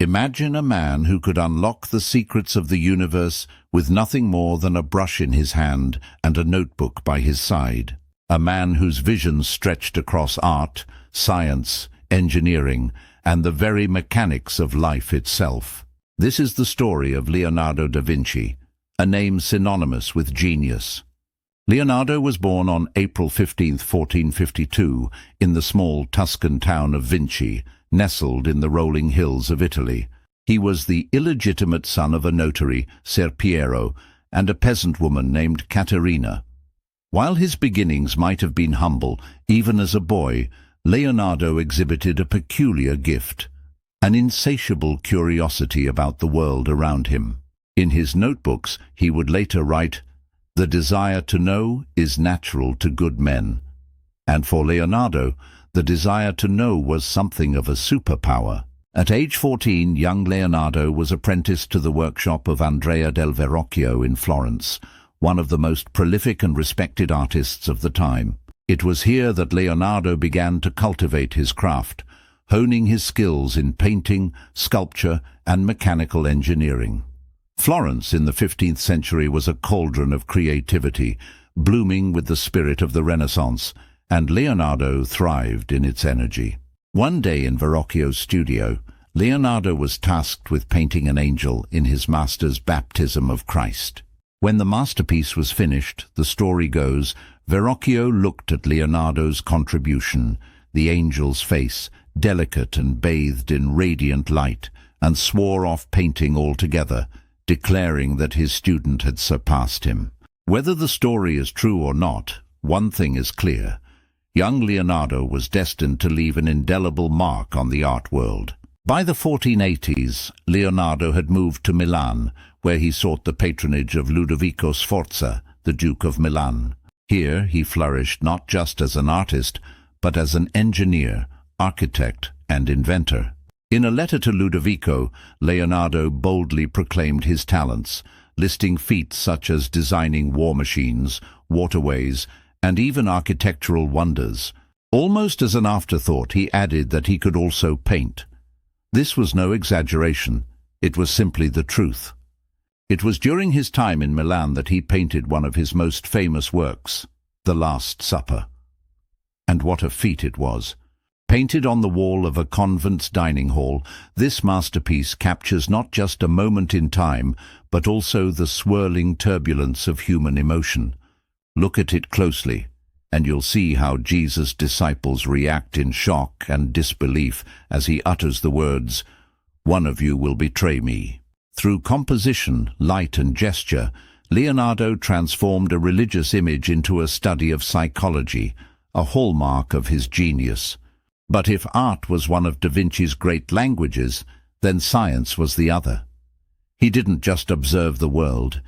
Imagine a man who could unlock the secrets of the universe with nothing more than a brush in his hand and a notebook by his side. A man whose vision stretched across art, science, engineering, and the very mechanics of life itself. This is the story of Leonardo da Vinci, a name synonymous with genius. Leonardo was born on April 15, 1452, in the small Tuscan town of Vinci, nestled in the rolling hills of Italy. He was the illegitimate son of a notary, Ser Piero, and a peasant woman named Caterina. While his beginnings might have been humble, even as a boy, Leonardo exhibited a peculiar gift, an insatiable curiosity about the world around him. In his notebooks, he would later write, "The desire to know is natural to good men." And for Leonardo, the desire to know was something of a superpower. At age 14, young Leonardo was apprenticed to the workshop of Andrea del Verrocchio in Florence, one of the most prolific and respected artists of the time. It was here that Leonardo began to cultivate his craft, honing his skills in painting, sculpture, and mechanical engineering. Florence in the 15th century was a cauldron of creativity, blooming with the spirit of the Renaissance, and Leonardo thrived in its energy. One day in Verrocchio's studio, Leonardo was tasked with painting an angel in his master's baptism of Christ. When the masterpiece was finished, the story goes, Verrocchio looked at Leonardo's contribution, the angel's face, delicate and bathed in radiant light, and swore off painting altogether, declaring that his student had surpassed him. Whether the story is true or not, one thing is clear. Young Leonardo was destined to leave an indelible mark on the art world. By the 1480s, Leonardo had moved to Milan, where he sought the patronage of Ludovico Sforza, the Duke of Milan. Here he flourished not just as an artist, but as an engineer, architect, and inventor. In a letter to Ludovico, Leonardo boldly proclaimed his talents, listing feats such as designing war machines, waterways, and even architectural wonders. Almost as an afterthought, he added that he could also paint. This was no exaggeration, it was simply the truth. It was during his time in Milan that he painted one of his most famous works, The Last Supper. And what a feat it was! Painted on the wall of a convent's dining hall, this masterpiece captures not just a moment in time, but also the swirling turbulence of human emotion. Look at it closely, and you'll see how Jesus' disciples react in shock and disbelief as he utters the words, "One of you will betray me." Through composition, light, and gesture, Leonardo transformed a religious image into a study of psychology, a hallmark of his genius. But if art was one of Da Vinci's great languages, then science was the other. He didn't just observe the world,